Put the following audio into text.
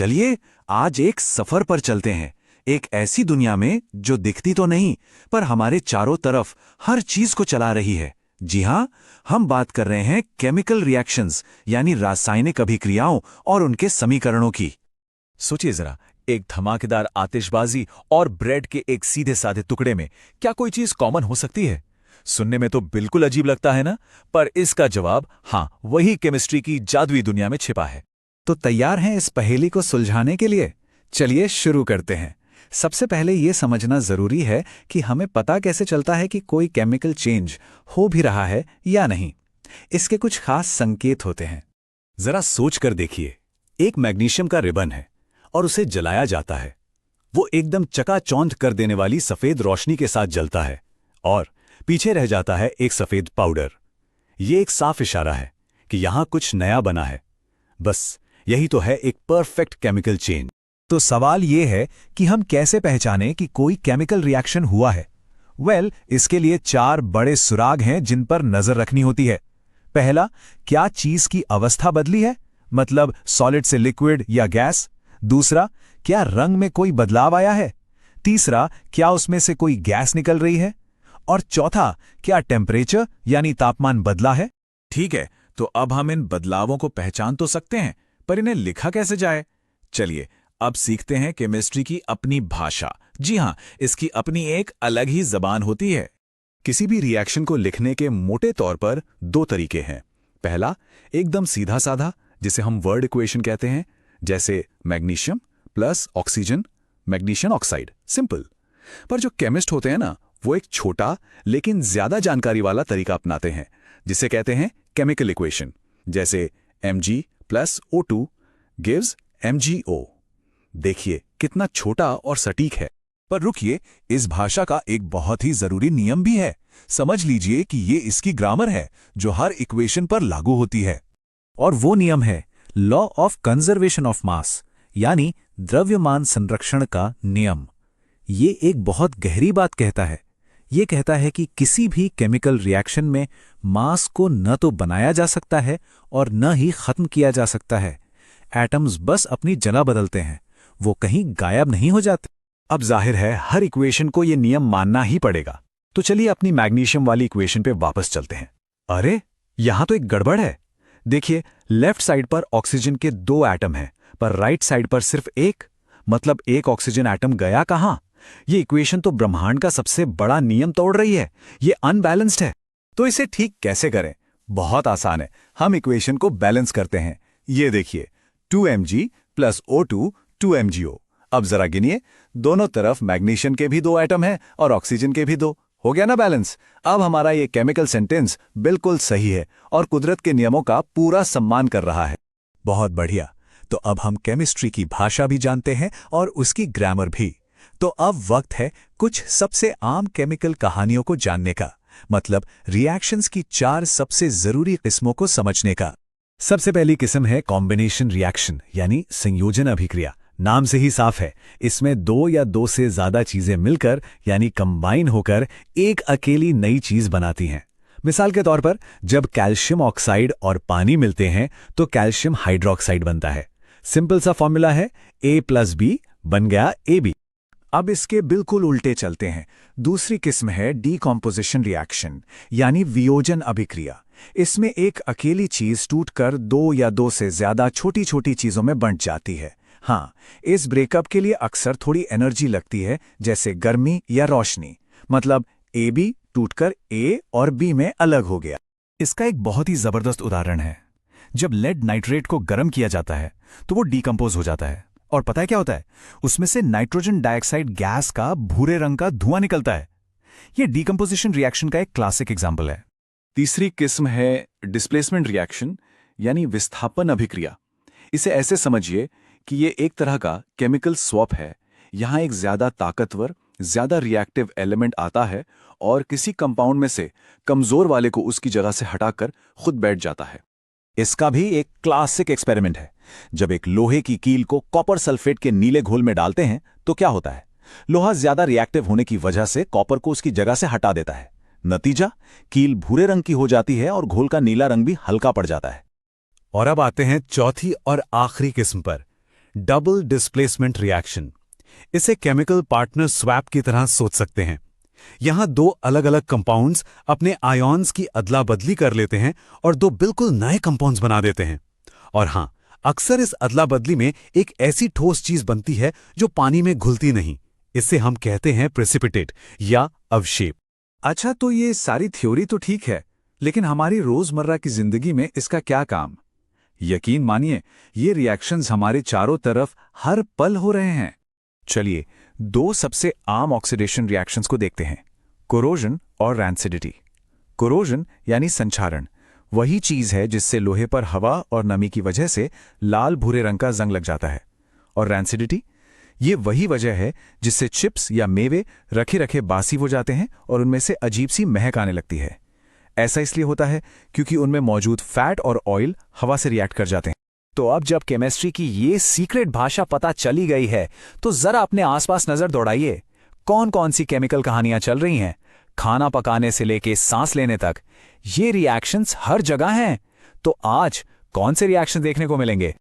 चलिए आज एक सफर पर चलते हैं, एक ऐसी दुनिया में जो दिखती तो नहीं पर हमारे चारों तरफ हर चीज को चला रही है। जी हाँ, हम बात कर रहे हैं केमिकल रिएक्शंस यानी रासायनिक अभिक्रियाओं और उनके समीकरणों की। सोचिए जरा, एक धमाकेदार आतिशबाजी और ब्रेड के एक सीधे साधे टुकड़े में क्या कोई चीज कॉमन हो सकती है? सुनने में तो बिल्कुल अजीब लगता है ना, पर इसका जवाब हाँ, वही केमिस्ट्री की जादुई दुनिया में छिपा है। तो तैयार हैं इस पहेली को सुलझाने के लिए? चलिए शुरू करते हैं। सबसे पहले ये समझना जरूरी है कि हमें पता कैसे चलता है कि कोई केमिकल चेंज हो भी रहा है या नहीं। इसके कुछ खास संकेत होते हैं। जरा सोच कर देखिए, एक मैग्नीशियम का रिबन है और उसे जलाया जाता है। वो एकदम चकाचौंध कर देने वाली सफेद रोशनी के साथ जलता है और पीछे रह जाता है एक सफेद पाउडर। ये एक साफ इशारा है कि यहां कुछ नया बना है। बस यही तो है एक परफेक्ट केमिकल चेंज। तो सवाल ये है कि हम कैसे पहचानें कि कोई केमिकल रिएक्शन हुआ है? इसके लिए 4 बड़े सुराग हैं जिन पर नजर रखनी होती है। पहला, क्या चीज की अवस्था बदली है, मतलब सॉलिड से लिक्विड या गैस। दूसरा, क्या रंग में कोई बदलाव आया है। तीसरा, क्या उसमें से कोई गैस निकल रही है। और चौथा, क्या टेम्परेचर यानी तापमान बदला है। ठीक है, तो अब हम इन बदलावों को पहचान तो सकते हैं, पर इन्हें लिखा कैसे जाए? चलिए अब सीखते हैं केमिस्ट्री की अपनी भाषा। जी हां, इसकी अपनी एक अलग ही जबान होती है। किसी भी रिएक्शन को लिखने के मोटे तौर पर 2 तरीके हैं। पहला, एकदम सीधा साधा, जिसे हम वर्ड इक्वेशन कहते हैं, जैसे magnesium plus oxygen magnesium oxide, simple. पर जो केमिस्ट होते हैं ना, वो एक छोटा लेकिन ज्यादा जानकारी वाला तरीका अपनाते हैं, जिसे कहते हैं केमिकल इक्वेशन, जैसे Mg plus O2 gives MgO। देखिए कितना छोटा और सटीक है। पर रुकिए, इस भाषा का एक बहुत ही जरूरी नियम भी है। समझ लीजिए कि ये इसकी ग्रामर है जो हर इक्वेशन पर लागू होती है। और वो नियम है law of conservation of mass, यानी द्रव्यमान संरक्षण का नियम। ये एक बहुत गहरी बात कहता है। ये कहता है कि किसी भी केमिकल रिएक्शन में मास को न तो बनाया जा सकता है और न ही खत्म किया जा सकता है। एटम्स बस अपनी जगह बदलते हैं, वो कहीं गायब नहीं हो जाते। अब जाहिर है हर इक्वेशन को ये नियम मानना ही पड़ेगा। तो चलिए अपनी मैग्नीशियम वाली इक्वेशन पे वापस चलते हैं। अरे यहां तो एक गड़बड़ है। देखिए, लेफ्ट साइड पर ऑक्सीजन के 2 एटम हैं, पर राइट साइड पर सिर्फ एक। मतलब एक ऑक्सीजन एटम गया कहां? ये इक्वेशन तो ब्रह्मांड का सबसे बड़ा नियम तोड़ रही है। ये अनबैलेंस्ड है। तो इसे ठीक कैसे करें? बहुत आसान है। हम इक्वेशन को बैलेंस करते हैं। ये देखिए, 2Mg प्लस O2 2MgO। अब जरा गिनिए, दोनों तरफ मैग्नीशियम के भी 2 एटम हैं और ऑक्सीजन के भी 2। हो गया ना बैलेंस? अब हमारा ये केमिकल सेंटेंस बिल्कुल सही है और कुदरत के नियमों का पूरा सम्मान कर रहा है। बहुत बढ़िया। तो अब हम केमिस्ट्री की भाषा भी जानते हैं और उसकी ग्रामर भी। तो अब वक्त है कुछ सबसे आम केमिकल कहानियों को जानने का, मतलब रिएक्शंस की 4 सबसे जरूरी किस्मों को समझने का। सबसे पहली किस्म है कॉम्बिनेशन रिएक्शन, यानी संयोजन अभिक्रिया। नाम से ही साफ है, इसमें 2 या 2 से ज्यादा चीजें मिलकर यानी कंबाइन होकर एक अकेली नई चीज बनाती हैं। मिसाल के तौर पर जब कैल्शियम ऑक्साइड और पानी मिलते हैं तो कैल्शियम हाइड्रोक्साइड बनता है। सिंपल सा फॉर्मूला है, A+B बन गया AB। अब इसके बिल्कुल उल्टे चलते हैं। दूसरी किस्म है डीकॉम्पोजिशन रिएक्शन, यानी वियोजन अभिक्रिया। इसमें एक अकेली चीज टूटकर 2 या 2 से ज्यादा छोटी छोटी चीजों में बंट जाती है। हाँ, इस ब्रेकअप के लिए अक्सर थोड़ी एनर्जी लगती है, जैसे गर्मी या रोशनी। मतलब AB टूटकर A और B में अलग हो गया। इसका एक बहुत ही जबरदस्त उदाहरण है। जब लेड नाइट्रेट को गर्म किया जाता है तो वो डीकंपोज हो जाता है, और पता है क्या होता है? उसमें से नाइट्रोजन डाइऑक्साइड गैस का भूरे रंग का धुआं निकलता है। यह डीकंपोजिशन रिएक्शन का एक क्लासिक एग्जाम्पल है। तीसरी किस्म है डिस्प्लेसमेंट रिएक्शन, यानी विस्थापन अभिक्रिया। इसे ऐसे समझिए कि ये एक तरह का केमिकल स्वैप है। यहां एक ज्यादा ताकतवर, ज्यादा रिएक्टिव एलिमेंट आता है और किसी कंपाउंड में से कमजोर वाले को उसकी जगह से हटाकर खुद बैठ जाता है। इसका भी एक क्लासिक एक्सपेरिमेंट है। जब एक लोहे की कील को कॉपर सल्फेट के नीले घोल में डालते हैं तो क्या होता है? लोहा ज्यादा रिएक्टिव होने की वजह से कॉपर को उसकी जगह से हटा देता है। नतीजा, कील भूरे रंग की हो जाती है और घोल का नीला रंग भी हल्का पड़ जाता है। और अब आते हैं चौथी और आखिरी किस्म पर, डबल डिस्प्लेसमेंट रिएक्शन। इसे केमिकल पार्टनर स्वैप की तरह सोच सकते हैं। यहां दो अलग अलग कंपाउंड्स अपने आयॉन्स की अदला बदली कर लेते हैं और दो बिल्कुल नए कंपाउंड्स बना देते हैं। और हां, अक्सर इस अदला बदली में एक ऐसी ठोस चीज बनती है जो पानी में घुलती नहीं। इसे हम कहते हैं प्रेसिपिटेट या अवशेप। अच्छा, तो ये सारी थ्योरी तो ठीक है, लेकिन हमारी रोजमर्रा की जिंदगी में इसका क्या काम? यकीन मानिए, ये रिएक्शंस हमारे चारों तरफ हर पल हो रहे हैं। चलिए, दो सबसे आम ऑक्सीडेशन रिएक्शंस को देखते हैं, कोरोजन और रैंसिडिटी। कोरोजन यानी संक्षारण, वही चीज है जिससे लोहे पर हवा और नमी की वजह से लाल भूरे रंग का जंग लग जाता है। और रैंसिडिटी, ये वही वजह है जिससे चिप्स या मेवे रखे रखे बासी हो जाते हैं और उनमें से अजीब सी महक आने लगती है। ऐसा इसलिए होता है क्योंकि उनमें मौजूद फैट और ऑयल हवा से रिएक्ट कर जाते हैं। तो अब जब केमिस्ट्री की ये सीक्रेट भाषा पता चली गई है, तो जरा अपने आसपास नजर दौड़ाइए। कौन कौन सी केमिकल कहानियां चल रही हैं? खाना पकाने से लेके सांस लेने तक ये रिएक्शंस हर जगह हैं। तो आज कौन से रिएक्शन देखने को मिलेंगे?